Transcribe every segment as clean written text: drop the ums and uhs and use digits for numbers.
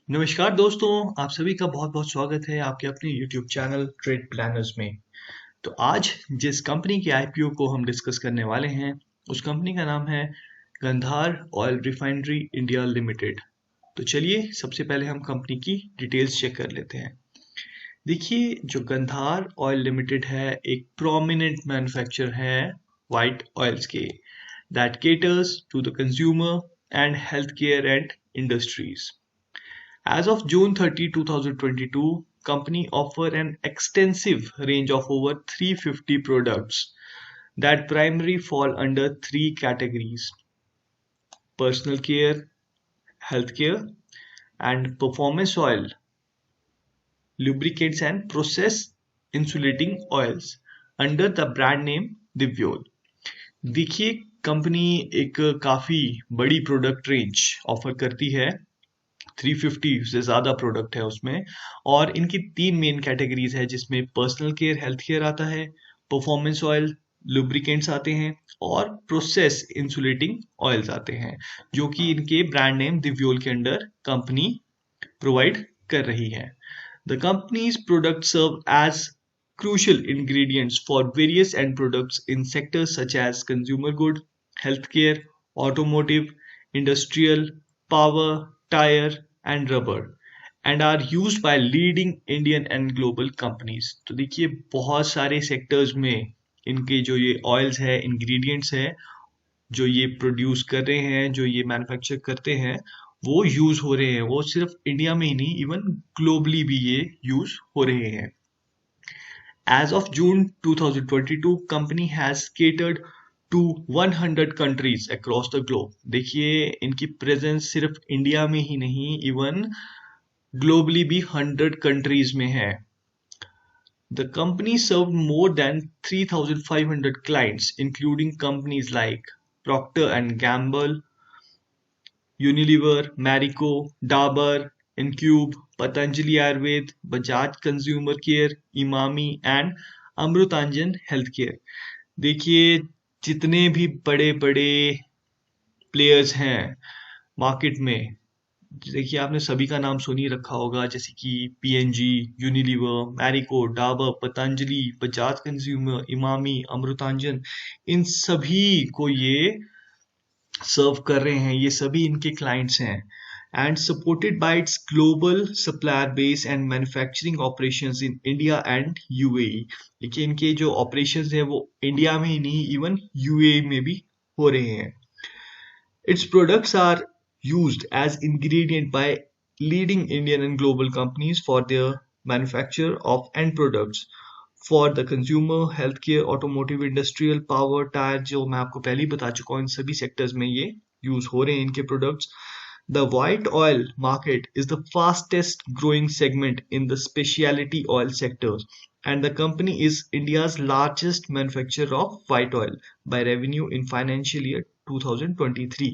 नमस्कार दोस्तों, आप सभी का बहुत बहुत स्वागत है आपके अपने YouTube चैनल ट्रेड प्लानर्स में। तो आज जिस कंपनी की आईपीओ को हम डिस्कस करने वाले हैं उस कंपनी का नाम है Gandhar oil refinery India limited. तो चलिए सबसे पहले हम कंपनी की डिटेल्स चेक कर लेते हैं। देखिए, जो गंधार ऑयल लिमिटेड है एक प्रोमिनेंट मैन्युफैक्चरर है वाइट ऑयल्स के that caters to the consumer and health care and industries. As of June 30, 2022, company offer an extensive range of over 350 products that primarily fall under three categories: personal care, healthcare, and performance oil, lubricants and process insulating oils under the brand name Divyol। देखिए, company एक काफी बड़ी product range offer करती है। 350 से ज़्यादा product है उसमें, और इनकी तीन मेन कैटेगरीज है जिसमें पर्सनल केयर हेल्थ केयर आता है, परफॉर्मेंस ऑयल लुब्रिकेंट्स आते हैं और प्रोसेस इंसुलेटिंग ऑयल्स आते हैं, जो कि इनके ब्रांड नेम दिव्योल के अंडर कंपनी प्रोवाइड कर रही है। The company's product serve as crucial ingredients for various end products in sectors such as consumer good, healthcare, automotive, industrial, power, tire, and rubber and are used by leading Indian and global companies। तो देखिए, बहुत सारे sectors में इनके जो ये oils है, ingredients है, जो ये प्रोड्यूस कर रहे हैं, जो ये मैन्युफैक्चर करते हैं, वो यूज हो रहे हैं। वो सिर्फ इंडिया में ही नहीं, इवन ग्लोबली भी ये यूज हो रहे हैं। As of June 2022, company has catered to 100 countries across the globe। देखिए, इनकी प्रेजेंस सिर्फ इंडिया में ही नहीं, इवन ग्लोबली भी 100 कंट्रीज में है। The company served more than 3,500 clients, including companies like Procter and Gamble, Unilever, Marico, Dabur, Incube, Patanjali Ayurved, Bajaj Consumer Care, Imami and Amrutanjan health care. देखिए, जितने भी बड़े बड़े प्लेयर्स हैं मार्केट में, देखिए आपने सभी का नाम सुन ही रखा होगा, जैसे कि PNG, Unilever, Marico, Dabur, Patanjali, Bajaj consumer, Emami, Amrutanjan, इन सभी को ये सर्व कर रहे हैं। ये सभी इनके क्लाइंट्स हैं and supported by it's global supplier base and manufacturing operations in India and UAE. देखिए, इनके जो ऑपरेशंस हैं वो इंडिया में ही नहीं, इवन यूएई में भी हो रहे हैं। Its products are used as ingredient by leading Indian and global companies for their manufacture of end products for the consumer, healthcare, automotive, industrial, power, tire, जो मैं आपको पहले ही बता चुका हूँ, इन सभी सेक्टर्स में ये यूज हो रहे हैं इनके products. The white oil market is the fastest growing segment in the specialty oil sector, and the company is India's largest manufacturer of white oil by revenue in financial year 2023।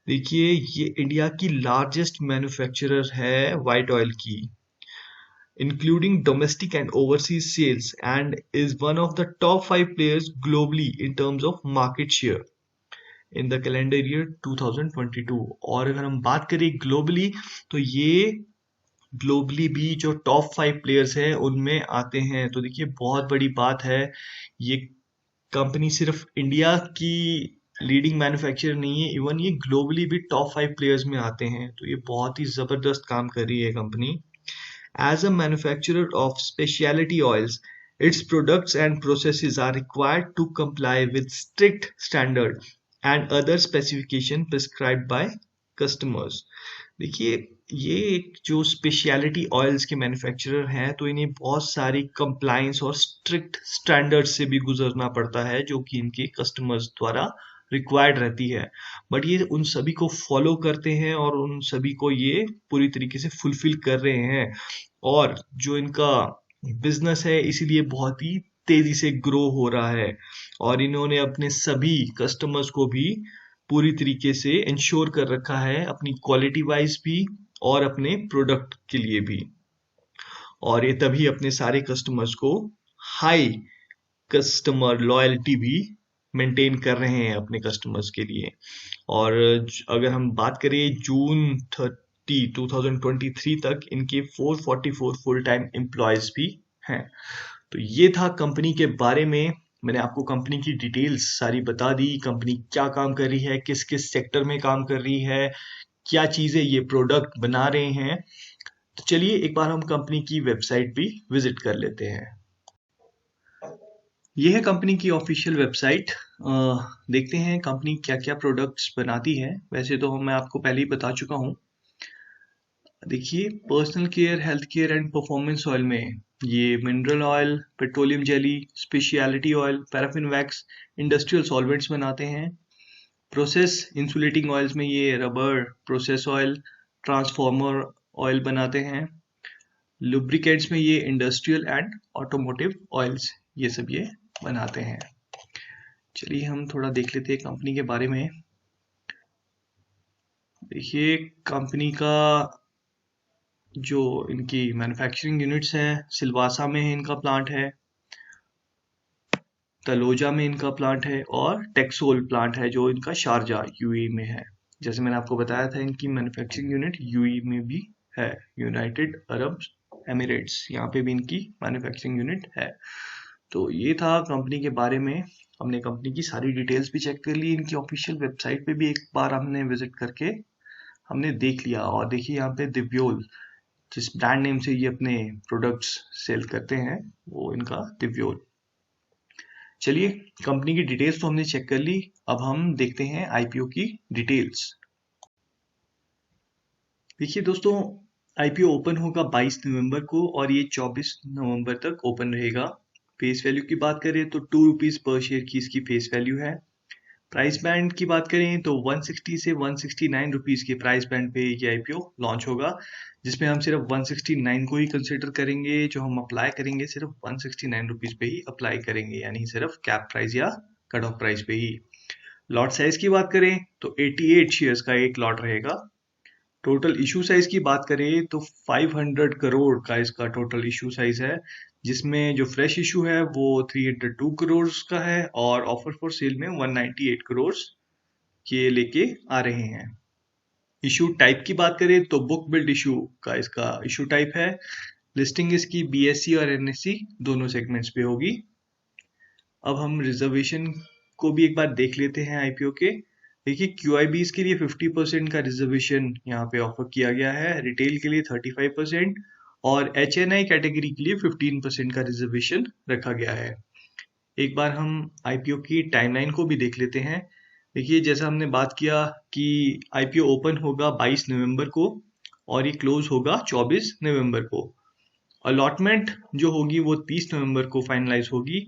देखिए, ये India की largest manufacturer है white oil की, including domestic and overseas sales, and is one of the top 5 players globally in terms of market share in the calendar year 2022। और अगर हम बात करें ग्लोबली, तो ये ग्लोबली भी जो टॉप 5 प्लेयर्स हैं उनमें आते हैं। तो देखिए, बहुत बड़ी बात है। ये कंपनी सिर्फ इंडिया की लीडिंग मैन्युफैक्चरर नहीं है, इवन ये ग्लोबली भी टॉप 5 प्लेयर्स में आते हैं। तो ये बहुत ही जबरदस्त काम कर रही है company. As a manufacturer of specialty oils, its products and processes are required to comply with strict standard and other specification prescribed by customers। देखिए, ये एक जो स्पेशलिटी ऑयल्स के मैन्युफैक्चरर हैं, तो इन्हें बहुत सारी कंप्लायंस और स्ट्रिक्ट स्टैंडर्ड से भी गुजरना पड़ता है, जो कि इनके कस्टमर्स द्वारा रिक्वायर्ड रहती है। बट ये उन सभी को फॉलो करते हैं और उन सभी को ये पूरी तरीके से फुलफिल कर रहे हैं, और जो इनका बिजनेस है इसीलिए बहुत ही तेजी से ग्रो हो रहा है, और इन्होंने अपने सभी कस्टमर्स को भी पूरी तरीके से इंश्योर कर रखा है, अपनी क्वालिटी वाइज भी और अपने प्रोडक्ट के लिए भी। और ये तभी अपने सारे कस्टमर्स को हाई कस्टमर लॉयल्टी भी मेंटेन कर रहे हैं अपने कस्टमर्स के लिए। और अगर हम बात करें जून 2023 तक इनके 444 फुल टाइम एम्प्लॉयज भी हैं। तो ये था कंपनी के बारे में। मैंने आपको कंपनी की डिटेल्स सारी बता दी, कंपनी क्या काम कर रही है, किस किस सेक्टर में काम कर रही है, क्या चीजें ये प्रोडक्ट बना रहे हैं। तो चलिए एक बार हम कंपनी की वेबसाइट भी विजिट कर लेते हैं। ये है कंपनी की ऑफिशियल वेबसाइट। देखते हैं कंपनी क्या क्या प्रोडक्ट्स बनाती है। वैसे तो मैं आपको पहले ही बता चुका हूँ। देखिए, personal care, health care and performance oil में ये mineral oil, petroleum jelly, speciality oil, paraffin wax, industrial solvents बनाते हैं। प्रोसेस इंसुलेटिंग ऑयल्स में ये rubber, process oil, transformer oil बनाते हैं। लुब्रिकेंट्स में ये इंडस्ट्रियल एंड ऑटोमोटिव ऑयल्स, ये सब ये बनाते हैं। चलिए हम थोड़ा देख लेते हैं कंपनी के बारे में। देखिए, कंपनी का जो इनकी मैन्युफैक्चरिंग यूनिट्स हैं, सिलवासा में इनका प्लांट है, तलोजा में इनका प्लांट है, और टेक्सोल प्लांट है जो इनका शारजा यूएई में है। जैसे मैंने आपको बताया था, इनकी मैन्युफैक्चरिंग यूनिट यूएई में भी है, यूनाइटेड अरब एमिरेट्स, यहाँ पे भी इनकी मैन्युफैक्चरिंग यूनिट है। तो ये था कंपनी के बारे में। हमने कंपनी की सारी डिटेल्स भी चेक कर ली, इनकी ऑफिशियल वेबसाइट पे भी एक बार हमने विजिट करके हमने देख लिया। और देखिए यहाँ पे दिव्योल, जिस ब्रांड नेम से ये अपने प्रोडक्ट्स सेल करते हैं, वो इनका दिव्योल। चलिए, कंपनी की डिटेल्स तो हमने चेक कर ली, अब हम देखते हैं आईपीओ की डिटेल्स। देखिए दोस्तों, आईपीओ ओपन होगा 22 नवंबर को और ये 24 नवंबर तक ओपन रहेगा। फेस वैल्यू की बात करें तो 2 रुपीज पर शेयर की इसकी फेस वैल्यू है। प्राइस बैंड की बात करें तो 160 से 169 रुपीज के प्राइस बैंड पे ये आईपीओ लॉन्च होगा, जिसमें हम सिर्फ 169 को ही कंसिडर करेंगे। जो हम अप्लाई करेंगे सिर्फ 169 रुपीज पे ही अप्लाई करेंगे, यानी सिर्फ कैप प्राइस या कट ऑफ प्राइस पे ही। लॉट साइज की बात करें तो 88 शेयर्स का एक लॉट रहेगा। टोटल इशू साइज की बात करें तो 500 करोड़ का इसका टोटल इशू साइज है, जिसमें जो फ्रेश इशू है वो 302 करोड़ का है और ऑफर फॉर सेल में 198 करोड़ के लेके आ रहे हैं। इशू टाइप की बात करें तो बुक बिल्ड इशू का इसका इशू टाइप है। लिस्टिंग इसकी बीएससी और एनएससी दोनों सेगमेंट्स पे होगी। अब हम रिजर्वेशन को भी एक बार देख लेते हैं आईपीओ के। देखिए, क्यूआईबीज के लिए 50% का रिजर्वेशन यहाँ पे ऑफर किया गया है, रिटेल के लिए 35% और एचएनआई कैटेगरी के लिए 15% का रिजर्वेशन रखा गया है। एक बार हम आईपीओ की टाइमलाइन को भी देख लेते हैं। देखिए, जैसा हमने बात किया कि आईपीओ ओपन होगा 22 नवंबर को और ये क्लोज होगा 24 नवंबर को। अलॉटमेंट जो होगी वो 30 नवंबर को फाइनलाइज होगी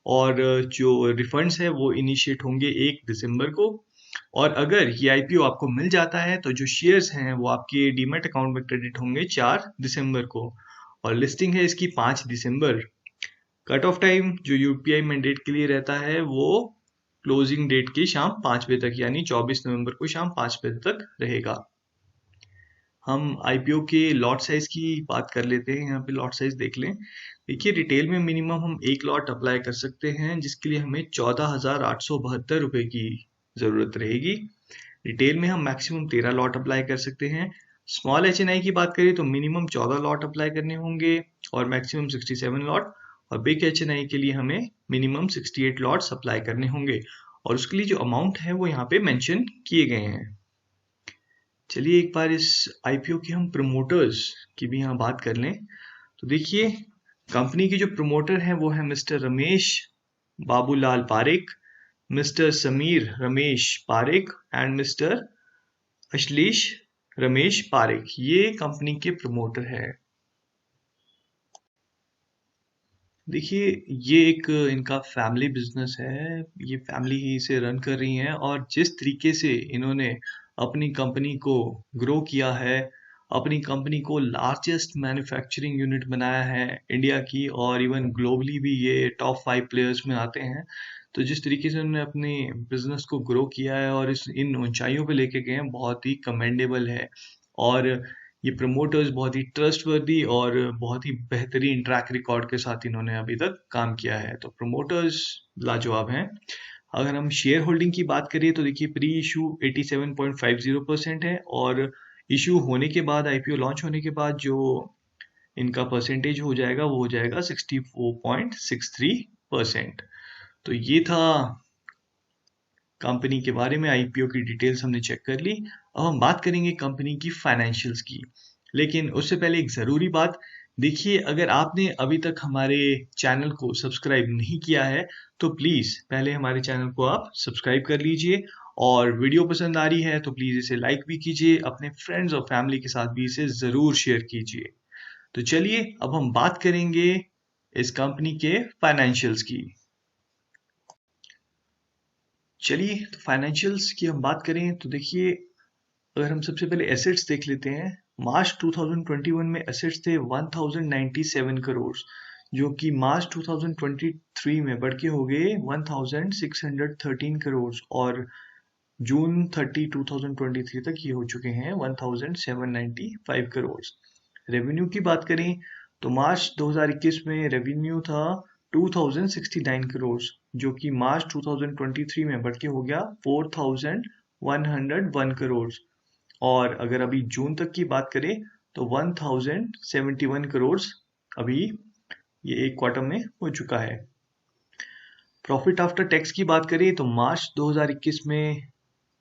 और जो रिफंड्स है वो इनिशिएट होंगे 1 दिसंबर को। और अगर ये आईपीओ आपको मिल जाता है तो जो शेयर्स हैं वो आपके डीमैट अकाउंट में क्रेडिट होंगे 4 दिसंबर को और लिस्टिंग है इसकी 5 दिसंबर। कट ऑफ टाइम जो यूपीआई मैंडेट के लिए रहता है वो क्लोजिंग डेट की शाम 5 बजे तक, यानी 24 नवंबर को शाम 5 बजे तक रहेगा। हम आईपीओ के लॉट साइज की बात कर लेते हैं। यहाँ पे लॉट साइज देख लें। देखिए, रिटेल में मिनिमम हम एक लॉट अप्लाई कर सकते हैं, जिसके लिए हमें 14,872 रुपए की जरूरत रहेगी। रिटेल में हम मैक्सिमम 13 लॉट अप्लाई कर सकते हैं। स्मॉल एचएनआई की बात करें तो मिनिमम 14 लॉट अप्लाई करने होंगे और मैक्सिमम 67 लॉट, और बिग एचएनआई के लिए हमें मिनिमम 68 लॉट्स अप्लाई करने होंगे और उसके लिए जो अमाउंट है वो यहाँ पे मेंशन किए गए हैं। चलिए एक बार इस आईपीओ के हम प्रमोटर्स की भी यहाँ बात कर लें। तो देखिए, कंपनी के जो प्रमोटर हैं वो है mister Ramesh Babulal Parekh, mister Sameer Ramesh Parekh and mister Ashlesh Ramesh Parekh. ये कंपनी के प्रमोटर है। देखिए, ये एक इनका फैमिली बिजनेस है, ये फैमिली ही इसे रन कर रही है और जिस तरीके से इन्होंने अपनी कंपनी को ग्रो किया है, अपनी कंपनी को लार्जेस्ट मैन्युफैक्चरिंग यूनिट बनाया है इंडिया की और इवन ग्लोबली भी ये टॉप 5 प्लेयर्स में आते हैं। तो जिस तरीके से उन्होंने अपने बिजनेस को ग्रो किया है और इन ऊंचाइयों पे लेके गए हैं, बहुत ही कमेंडेबल है। और ये प्रमोटर्स बहुत ही ट्रस्टवर्दी और बहुत ही बेहतरीन ट्रैक रिकॉर्ड के साथ इन्होंने अभी तक काम किया है। तो प्रमोटर्स लाजवाब हैं। अगर हम शेयर होल्डिंग की बात करें तो देखिए, प्री इशू 87.50% है और इशू होने के बाद, आईपीओ लॉन्च होने के बाद जो इनका परसेंटेज हो जाएगा वो हो जाएगा 64.63%। तो ये था कंपनी के बारे में, आईपीओ की डिटेल्स हमने चेक कर ली। अब हम बात करेंगे कंपनी की फाइनेंशियल्स की, लेकिन उससे पहले एक ज़रूरी बात। देखिए, अगर आपने अभी तक हमारे चैनल को सब्सक्राइब नहीं किया है तो प्लीज़ पहले हमारे चैनल को आप सब्सक्राइब कर लीजिए, और वीडियो पसंद आ रही है तो प्लीज़ इसे लाइक भी कीजिए, अपने फ्रेंड्स और फैमिली के साथ भी इसे ज़रूर शेयर कीजिए। तो चलिए अब हम बात करेंगे इस कंपनी के फाइनेंशियल्स की। चलिए, तो फाइनेंशियल्स की हम बात करें तो देखिए, अगर हम सबसे पहले एसेट्स देख लेते हैं, मार्च 2021 में एसेट्स थे 1097 करोड़, जो कि मार्च 2023 में बढ़ के हो गए 1613 करोड़, और जून 30 2023 तक ये हो चुके हैं 1795 करोड़। रेवेन्यू की बात करें तो मार्च 2021 में रेवेन्यू था 2069 करोड़, जो कि मार्च 2023 में बढ़ के हो गया 4101 करोड़, और अगर अभी जून तक की बात करें तो 1071 करोड़ अभी ये एक क्वार्टर में हो चुका है। प्रॉफिट आफ्टर टैक्स की बात करें तो मार्च 2021 में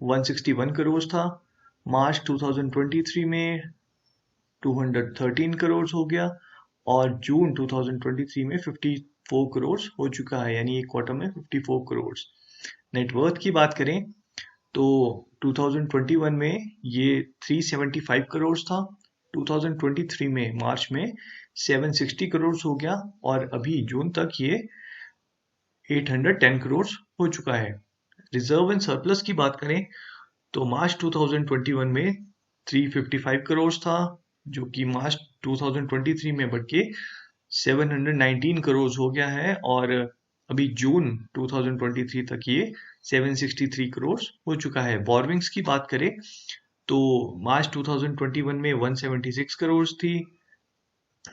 161 करोड़ था, मार्च 2023 में 213 करोड़ हो गया, और जून 2023 में 54 करोड़ हो चुका है, यानी एक क्वार्टर में 54 करोड़। नेटवर्थ की बात करें तो 2021 में ये 375 करोड़ था, 2023 में मार्च में 760 करोड़ हो गया, और अभी जून तक ये 810 करोड़ हो चुका है। रिजर्व एंड सरप्लस की बात करें तो मार्च 2021 में 355 करोड़ था, जो कि मार्च 2023 में बढ़ के 719 करोड़ हो गया है, और अभी जून 2023 तक ये 763 करोड़ हो चुका है। बोरोविंग्स की बात करें तो मार्च 2021 में 176 करोड़ थी,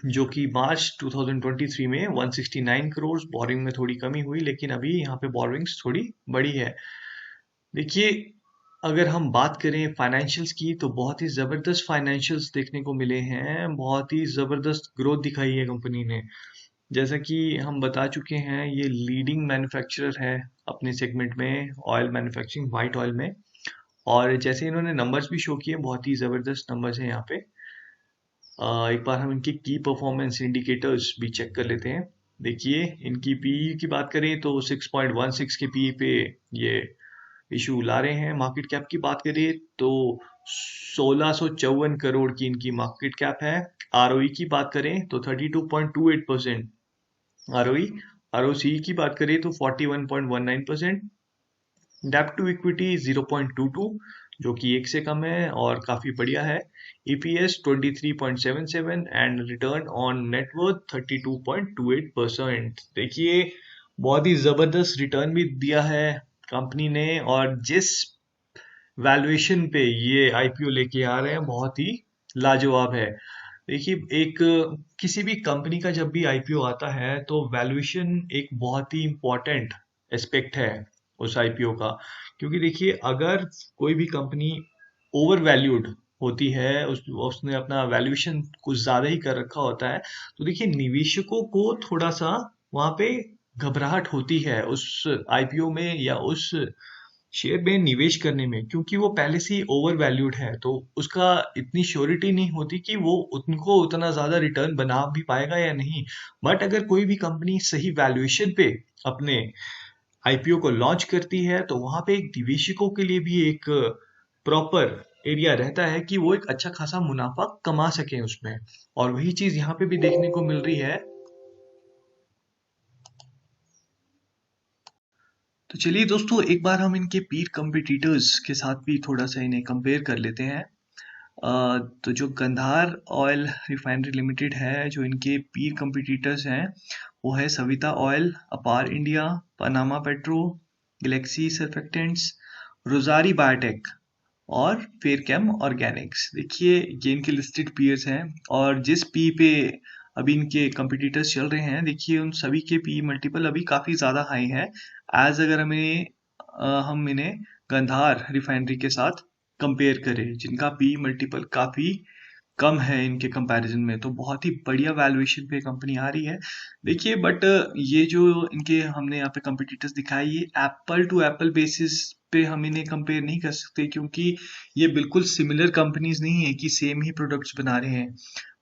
जो कि मार्च 2023 में 169 करोड़। बोरिंग में थोड़ी कमी हुई, लेकिन अभी यहाँ पे बोरोविंग्स थोड़ी बड़ी है। देखिए, अगर हम बात करें फाइनेंशियल्स की तो बहुत ही ज़बरदस्त फाइनेंशियल्स देखने को मिले हैं, बहुत ही ज़बरदस्त ग्रोथ दिखाई है कंपनी ने। जैसा कि हम बता चुके हैं, ये लीडिंग मैन्युफैक्चरर है अपने सेगमेंट में, ऑयल मैन्युफैक्चरिंग, वाइट ऑयल में। और जैसे इन्होंने नंबर्स भी शो किए, बहुत ही ज़बरदस्त नंबर्स हैं यहाँ पे। एक बार हम इनके की परफॉर्मेंस इंडिकेटर्स भी चेक कर लेते हैं। देखिए, इनकी पीई की बात करें तो 6.16 के पीई पे ये इशू ला रहे हैं। मार्केट कैप की बात करें तो 1654 करोड़ की इनकी मार्केट कैप है। आरओई की बात करें तो 32.28% आरओई। आरओसी की बात करें तो 41.19%। डेप्ट टू इक्विटी 0.22, जो कि 1 से कम है और काफी बढ़िया है। EPS 23.77 and return on net worth 32.28%। देखिए, बहुत ही जबरदस्त रिटर्न भी दिया है कंपनी ने, और जिस वैल्यूएशन पे ये आईपीओ लेके आ रहे हैं बहुत ही लाजवाब है। देखिए, एक किसी भी कंपनी का जब भी आईपीओ आता है तो वैल्यूएशन एक बहुत ही इम्पोर्टेंट एस्पेक्ट है उस आईपीओ का, क्योंकि देखिए, अगर कोई भी कंपनी ओवर वैल्यूड होती है, उसने अपना वैल्यूएशन कुछ ज्यादा ही कर रखा होता है, तो देखिए निवेशकों को थोड़ा सा वहां पे घबराहट होती है उस आईपीओ में या उस शेयर में निवेश करने में, क्योंकि वो पहले से ही ओवर वैल्यूड है, तो उसका इतनी श्योरिटी नहीं होती कि वो उनको उतना ज्यादा रिटर्न बना भी पाएगा या नहीं। बट अगर कोई भी कंपनी सही वैल्यूएशन पे अपने आईपीओ को लॉन्च करती है तो वहां पे एक निवेशकों के लिए भी एक प्रॉपर एरिया रहता है कि वो एक अच्छा खासा मुनाफा कमा सके उसमें, और वही चीज यहाँ पे भी देखने को मिल रही है। तो चलिए दोस्तों, एक बार हम इनके पीर कंपिटिटर्स के साथ भी थोड़ा सा इन्हें कंपेयर कर लेते हैं। तो जो गंधार ऑयल रिफाइनरी लिमिटेड है, जो इनके पीर कंपिटिटर्स हैं वो है सविता ऑयल, अपार India, Panama petro, Galaxy surfactants, Rosari biotech और फेयरकेम ऑर्गेनिक्स। देखिए, ये इनके लिस्टेड पीयर्स हैं, और जिस पी पे अभी इनके कंपिटिटर्स चल रहे हैं, देखिए उन सभी के पी मल्टीपल अभी काफ़ी ज़्यादा हाई है, एज अगर हम इन्हें गंधार रिफाइनरी के साथ कंपेयर करें, जिनका पी मल्टीपल काफी कम है इनके कंपैरिजन में, तो बहुत ही बढ़िया वैल्यूएशन पे कंपनी आ रही है। देखिए बट ये जो इनके हमने यहाँ पे कंपिटिटर्स दिखाए, ये एप्पल टू एप्पल बेसिस पे हम इन्हें कंपेयर नहीं कर सकते, क्योंकि ये बिल्कुल सिमिलर कंपनीज नहीं है कि सेम ही प्रोडक्ट्स बना रहे हैं।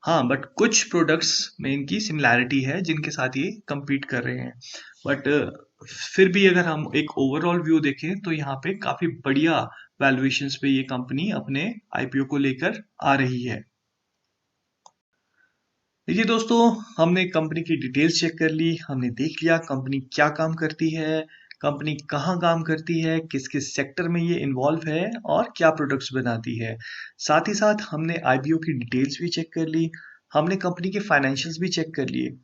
हाँ, बट कुछ प्रोडक्ट्स में इनकी सिमिलैरिटी है जिनके साथ ये compete कर रहे हैं। बट फिर भी अगर हम एक ओवरऑल व्यू देखें तो यहाँ पे काफी बढ़िया वैल्यूएशंस पे ये कंपनी अपने आईपीओ को लेकर आ रही है। देखिए दोस्तों, हमने कंपनी की डिटेल्स चेक कर ली, हमने देख लिया कंपनी क्या काम करती है, कंपनी कहाँ काम करती है, किस किस सेक्टर में ये इन्वॉल्व है और क्या प्रोडक्ट्स बनाती है। साथ ही साथ हमने आईपीओ की डिटेल्स भी चेक कर ली, हमने कंपनी के फाइनेंशियल्स भी चेक कर लिए।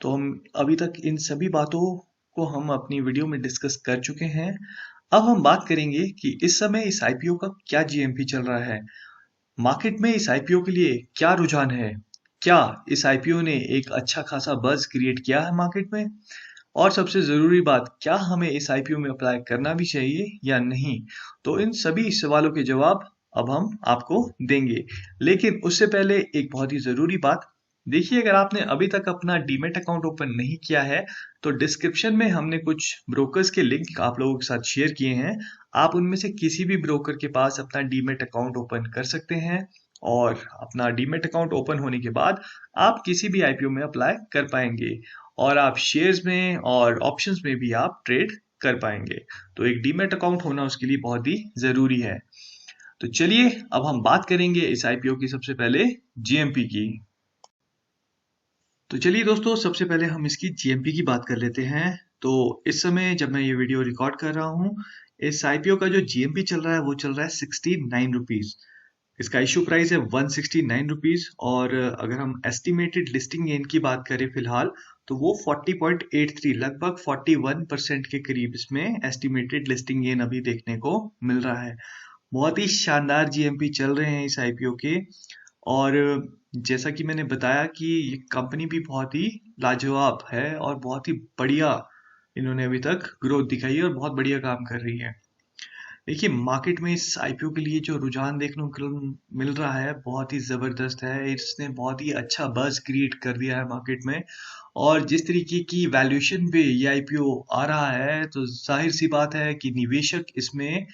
तो हम अभी तक इन सभी बातों को हम अपनी वीडियो में डिस्कस कर चुके हैं। अब हम बात करेंगे कि इस समय इस आईपीओ का क्या जीएमपी चल रहा है, मार्केट में इस आईपीओ के लिए क्या रुझान है, क्या इस आईपीओ ने एक अच्छा खासा बज़ क्रिएट किया है मार्केट में, और सबसे ज़रूरी बात, क्या हमें इस आईपीओ में अप्लाई करना भी चाहिए या नहीं। तो इन सभी सवालों के जवाब अब हम आपको देंगे। लेकिन उससे पहले एक बहुत ही ज़रूरी बात, देखिए अगर आपने अभी तक अपना डीमैट अकाउंट ओपन नहीं किया है, तो डिस्क्रिप्शन में हमने कुछ ब्रोकर्स के लिंक आप लोगों के साथ शेयर किए हैं। आप उनमें से किसी भी ब्रोकर के पास अपना डीमैट अकाउंट ओपन कर सकते हैं, और अपना डीमैट अकाउंट ओपन होने के बाद आप किसी भी आईपीओ में अप्लाई कर पाएंगे, और आप शेयर्स में और ऑप्शंस में भी आप ट्रेड कर पाएंगे। तो एक डीमैट अकाउंट होना उसके लिए बहुत ही ज़रूरी है। तो चलिए अब हम बात करेंगे इस आईपीओ की सबसे पहले जीएमपी की। तो चलिए दोस्तों, सबसे पहले हम इसकी जीएमपी की बात कर लेते हैं। तो इस समय जब मैं ये वीडियो रिकॉर्ड कर रहा हूँ, इस आईपीओ का जो जीएमपी चल रहा है वो चल रहा है 69 रुपीज। इसका इशू प्राइस है 169 रुपीज, और अगर हम एस्टिमेटेड लिस्टिंग गेन की बात करें फिलहाल, तो वो 40.83, लगभग 41% के करीब इसमें एस्टिमेटेड लिस्टिंग गेन अभी देखने को मिल रहा है। बहुत ही शानदार जीएमपी चल रहे हैं इस आईपीओ के। और जैसा कि मैंने बताया कि ये कंपनी भी बहुत ही लाजवाब है और बहुत ही बढ़िया इन्होंने अभी तक ग्रोथ दिखाई है और बहुत बढ़िया काम कर रही है। देखिए मार्केट में इस आईपीओ के लिए जो रुझान देखने को मिल रहा है बहुत ही जबरदस्त है। इसने बहुत ही अच्छा बज़ क्रिएट कर दिया है मार्केट में, और जिस तरीके की वैल्यूएशन पे ये आईपीओ आ रहा है, तो जाहिर सी बात है कि निवेशक इसमें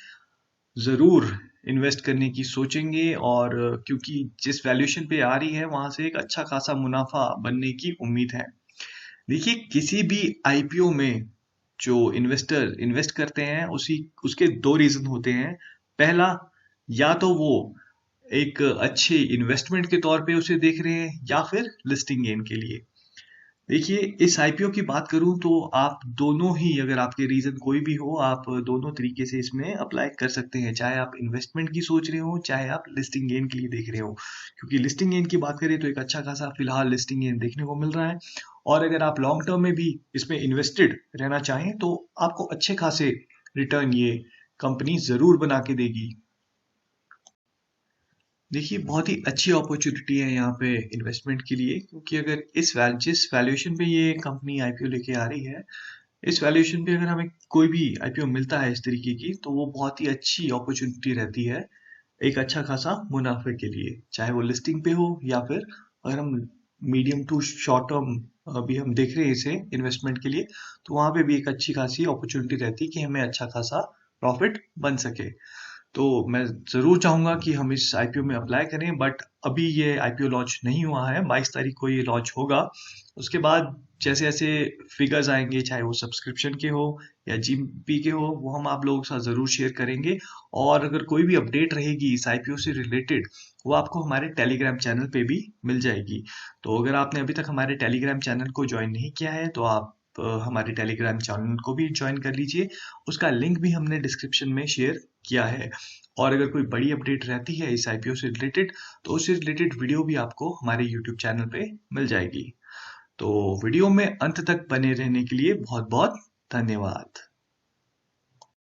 जरूर इन्वेस्ट करने की सोचेंगे, और क्योंकि जिस वैल्यूएशन पे आ रही है वहां से एक अच्छा खासा मुनाफा बनने की उम्मीद है। देखिए किसी भी आईपीओ में जो इन्वेस्टर इन्वेस्ट करते हैं उसी उसके दो रीजन होते हैं। पहला, या तो वो एक अच्छे इन्वेस्टमेंट के तौर पे उसे देख रहे हैं, या फिर लिस्टिंग गेन के लिए। देखिए इस आईपीओ की बात करूं तो आप दोनों ही, अगर आपके रीजन कोई भी हो, आप दोनों तरीके से इसमें अप्लाई कर सकते हैं, चाहे आप इन्वेस्टमेंट की सोच रहे हो, चाहे आप लिस्टिंग गेन के लिए देख रहे हो। क्योंकि लिस्टिंग गेन की बात करें तो एक अच्छा खासा फिलहाल लिस्टिंग गेन देखने को मिल रहा है, और अगर आप लॉन्ग टर्म में भी इसमें इन्वेस्टेड रहना चाहें तो आपको अच्छे खासे रिटर्न ये कंपनी जरूर बना के देगी। देखिए बहुत ही अच्छी अपॉर्चुनिटी है यहाँ पे इन्वेस्टमेंट के लिए, क्योंकि अगर जिस वैल्यूएशन पे ये कंपनी आईपीओ लेके आ रही है, इस वैल्यूएशन पे अगर हमें कोई भी आईपीओ मिलता है इस तरीके की, तो वो बहुत ही अच्छी अपॉर्चुनिटी रहती है एक अच्छा खासा मुनाफे के लिए, चाहे वो लिस्टिंग पे हो या फिर अगर हम मीडियम टू शॉर्ट टर्म अभी हम देख रहे हैं इसे इन्वेस्टमेंट के लिए, तो वहां पे भी एक अच्छी खासी अपॉर्चुनिटी रहती है कि हमें अच्छा खासा प्रॉफिट बन सके। तो मैं ज़रूर चाहूँगा कि हम इस आईपीओ में अप्लाई करें, बट अभी ये आईपीओ लॉन्च नहीं हुआ है, 22 तारीख को ये लॉन्च होगा। उसके बाद जैसे जैसे फिगर्स आएंगे, चाहे वो सब्सक्रिप्शन के हो या जीपी के हो, वो हम आप लोगों के साथ ज़रूर शेयर करेंगे। और अगर कोई भी अपडेट रहेगी इस आईपीओ से रिलेटेड, वो आपको हमारे टेलीग्राम चैनल पे भी मिल जाएगी। तो अगर आपने अभी तक हमारे टेलीग्राम चैनल को ज्वाइन नहीं किया है, तो आप हमारे टेलीग्राम चैनल को भी ज्वाइन कर लीजिए। उसका लिंक भी हमने डिस्क्रिप्शन में शेयर किया है। और अगर कोई बड़ी अपडेट रहती है इस आईपीओ से रिलेटेड, तो उससे रिलेटेड वीडियो भी आपको हमारे यूट्यूब चैनल पे मिल जाएगी। तो वीडियो में अंत तक बने रहने के लिए बहुत बहुत धन्यवाद।